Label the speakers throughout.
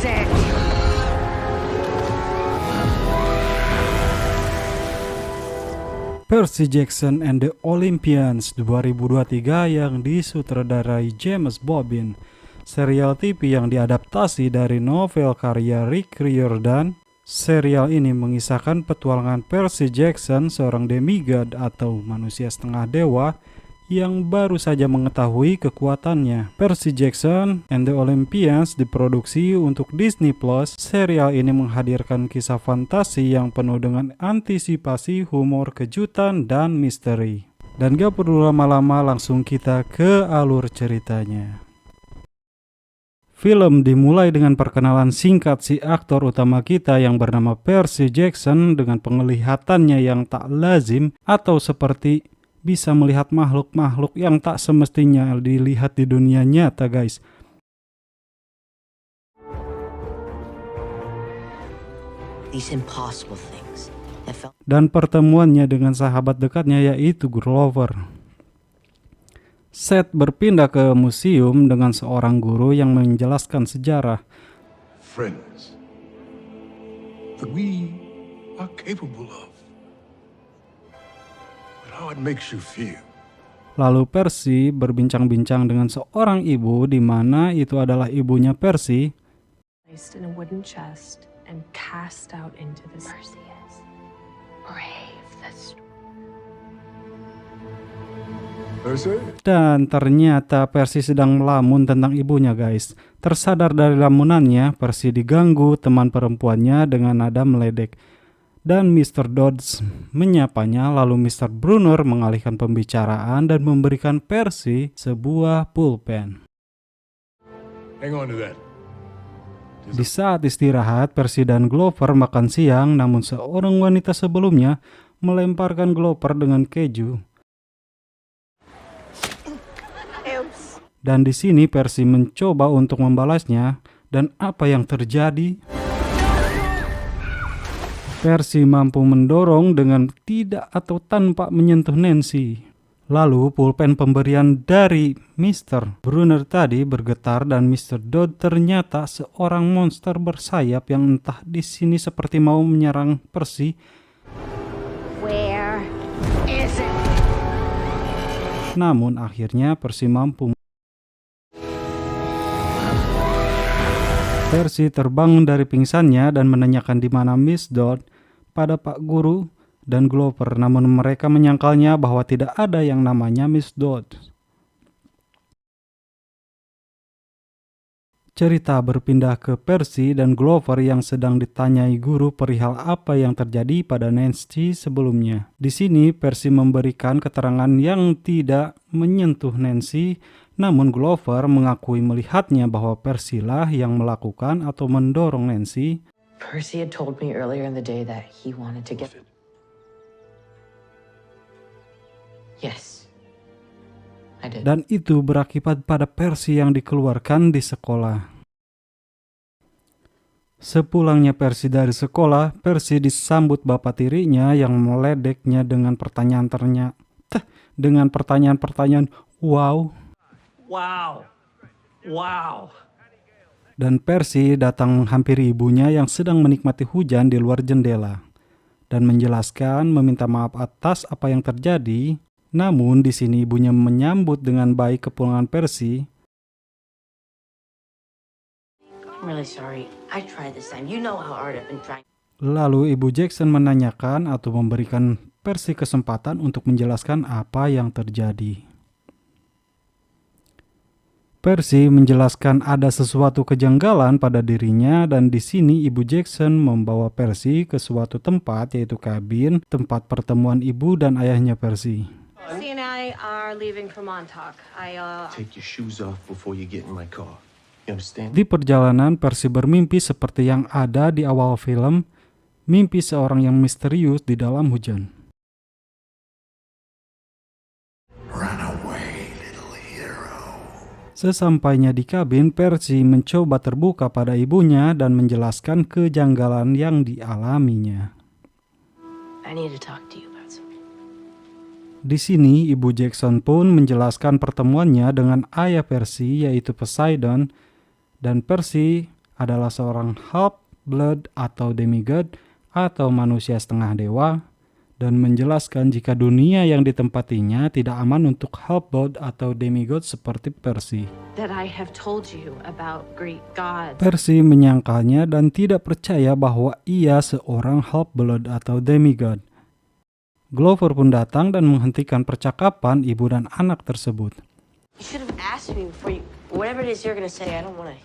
Speaker 1: it?
Speaker 2: Percy Jackson and the Olympians 2023 yang disutradarai James Bobin, serial TV yang diadaptasi dari novel karya Rick Riordan. Serial ini mengisahkan petualangan Percy Jackson, seorang demigod atau manusia setengah dewa yang baru saja mengetahui kekuatannya. Percy Jackson and the Olympians diproduksi untuk Disney Plus. Serial ini menghadirkan kisah fantasi yang penuh dengan antisipasi, humor, kejutan, dan misteri. Dan gak perlu lama-lama, langsung kita ke alur ceritanya. Film dimulai dengan perkenalan singkat si aktor utama kita yang bernama Percy Jackson dengan penglihatannya yang tak lazim atau seperti bisa melihat makhluk-makhluk yang tak semestinya dilihat di dunia nyata, guys. Dan pertemuannya dengan sahabat dekatnya yaitu Grover. Seth berpindah ke museum dengan seorang guru yang menjelaskan sejarah.
Speaker 3: Friends that we are capable of. But how it makes you feel.
Speaker 2: Lalu Percy berbincang-bincang dengan seorang ibu di mana itu adalah ibunya Percy.
Speaker 4: Placed in a wooden chest and cast out into the sea. Brave, that's
Speaker 2: Dan ternyata Percy sedang melamun tentang ibunya, guys. Tersadar dari lamunannya, Percy diganggu teman perempuannya dengan nada meledek. Dan Mr. Dodds menyapanya, lalu Mr. Brunner mengalihkan pembicaraan dan memberikan Percy sebuah pulpen.
Speaker 3: Hang on to that.
Speaker 2: Di saat istirahat, Percy dan Grover makan siang, namun seorang wanita sebelumnya melemparkan Grover dengan keju. Dan di sini Percy mencoba untuk membalasnya, dan apa yang terjadi? Percy mampu mendorong dengan tidak atau tanpa menyentuh Nancy. Lalu pulpen pemberian dari Mr. Brunner tadi bergetar dan Mr. Dodd ternyata seorang monster bersayap yang entah di sini seperti mau menyerang Percy.
Speaker 1: Where is it?
Speaker 2: Namun akhirnya Percy mampu. Percy terbang dari pingsannya dan menanyakan di mana Miss Dodd pada Pak Guru dan Grover, namun mereka menyangkalnya bahwa tidak ada yang namanya Miss Dodd. Cerita berpindah ke Percy dan Grover yang sedang ditanyai guru perihal apa yang terjadi pada Nancy sebelumnya. Di sini Percy memberikan keterangan yang tidak menyentuh Nancy, namun Grover mengakui melihatnya bahwa Percy lah yang melakukan atau mendorong Nancy.
Speaker 5: Percy had told me earlier in the day that he wanted to get... Yes, I did.
Speaker 2: Dan itu berakibat pada Percy yang dikeluarkan di sekolah. Sepulangnya Percy dari sekolah, Percy disambut bapak tirinya yang meledeknya dengan pertanyaan-pertanyaan wow. Dan Percy datang menghampiri ibunya yang sedang menikmati hujan di luar jendela dan menjelaskan meminta maaf atas apa yang terjadi. Namun di sini ibunya menyambut dengan baik kepulangan Percy.
Speaker 5: I'm really sorry. I tried this time. You know how hard I've been trying.
Speaker 2: Lalu Ibu Jackson menanyakan atau memberikan Percy kesempatan untuk menjelaskan apa yang terjadi. Percy menjelaskan ada sesuatu kejanggalan pada dirinya dan di sini Ibu Jackson membawa Percy ke suatu tempat yaitu kabin tempat pertemuan ibu dan ayahnya Percy.
Speaker 4: Percy and I are leaving for Montauk.
Speaker 3: Take your shoes off before you get in my car. You understand?
Speaker 2: Di perjalanan Percy bermimpi seperti yang ada di awal film, mimpi seorang yang misterius di dalam hujan.
Speaker 3: Run away, little hero.
Speaker 2: Sesampainya di kabin, Percy mencoba terbuka pada ibunya dan menjelaskan kejanggalan yang dialaminya.
Speaker 5: I need to talk to you about something.
Speaker 2: Di sini, Ibu Jackson pun menjelaskan pertemuannya dengan ayah Percy, yaitu Poseidon, dan Percy adalah seorang half-blood atau demigod atau manusia setengah dewa, dan menjelaskan jika dunia yang ditempatinya tidak aman untuk half-blood atau demigod seperti Percy.
Speaker 4: That I have told you about Greek gods.
Speaker 2: Percy menyangkalnya dan tidak percaya bahwa ia seorang half-blood atau demigod. Glover pun datang dan menghentikan percakapan ibu dan anak tersebut.
Speaker 5: You should have asked me before you. Whatever it is you're gonna say, I don't want to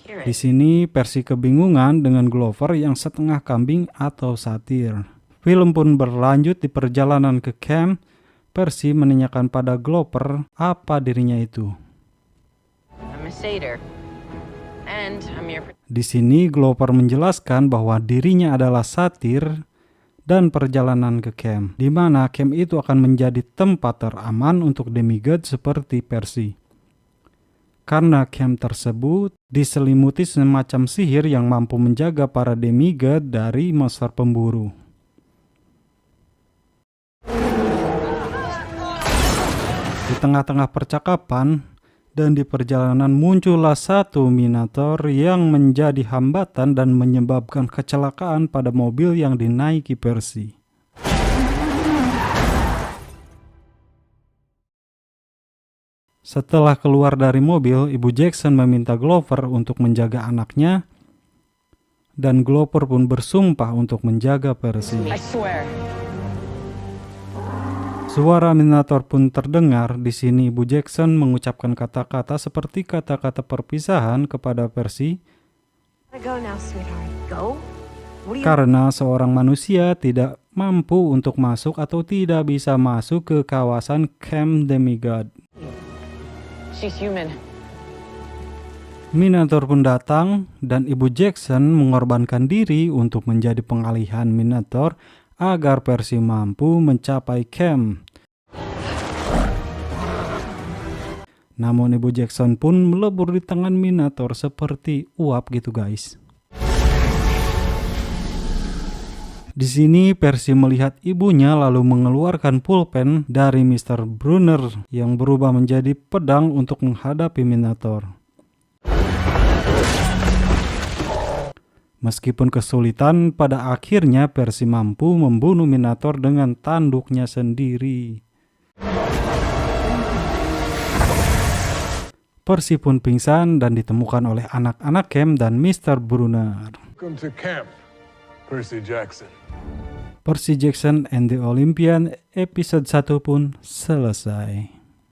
Speaker 5: hear
Speaker 2: Di
Speaker 5: it.
Speaker 2: sini Percy kebingungan dengan Glover yang setengah kambing atau satir. Film pun berlanjut di perjalanan ke camp. Percy menanyakan pada Glover apa dirinya itu.
Speaker 5: I'm a satyr, and I'm your.
Speaker 2: Di sini Glover menjelaskan bahwa dirinya adalah satir dan perjalanan ke camp, di mana camp itu akan menjadi tempat teraman untuk demigod seperti Percy. Karena camp tersebut diselimuti semacam sihir yang mampu menjaga para demigod dari monster pemburu. Di tengah-tengah percakapan dan di perjalanan muncullah satu Minotaur yang menjadi hambatan dan menyebabkan kecelakaan pada mobil yang dinaiki Percy. Setelah keluar dari mobil, Ibu Jackson meminta Glover untuk menjaga anaknya, dan Glover pun bersumpah untuk menjaga Percy.
Speaker 5: I swear.
Speaker 2: Suara Minotaur pun terdengar. Di sini Ibu Jackson mengucapkan kata-kata seperti kata-kata perpisahan kepada Percy,
Speaker 4: Gotta go now, sweetheart. Go? What do you...
Speaker 2: karena seorang manusia tidak mampu untuk masuk atau tidak bisa masuk ke kawasan Camp Demigod.
Speaker 5: She's human.
Speaker 2: Minotaur pun datang dan Ibu Jackson mengorbankan diri untuk menjadi pengalihan Minotaur agar Percy mampu mencapai camp. Namun Ibu Jackson pun melebur di tangan Minotaur seperti uap gitu guys. Di sini Percy melihat ibunya lalu mengeluarkan pulpen dari Mr. Brunner yang berubah menjadi pedang untuk menghadapi Minotaur. Meskipun kesulitan, pada akhirnya Percy mampu membunuh Minotaur dengan tanduknya sendiri. Percy pun pingsan dan ditemukan oleh anak-anak camp dan Mr. Brunner.
Speaker 1: Welcome to camp, Percy Jackson.
Speaker 2: Percy Jackson and the Olympian episode 1 pun selesai.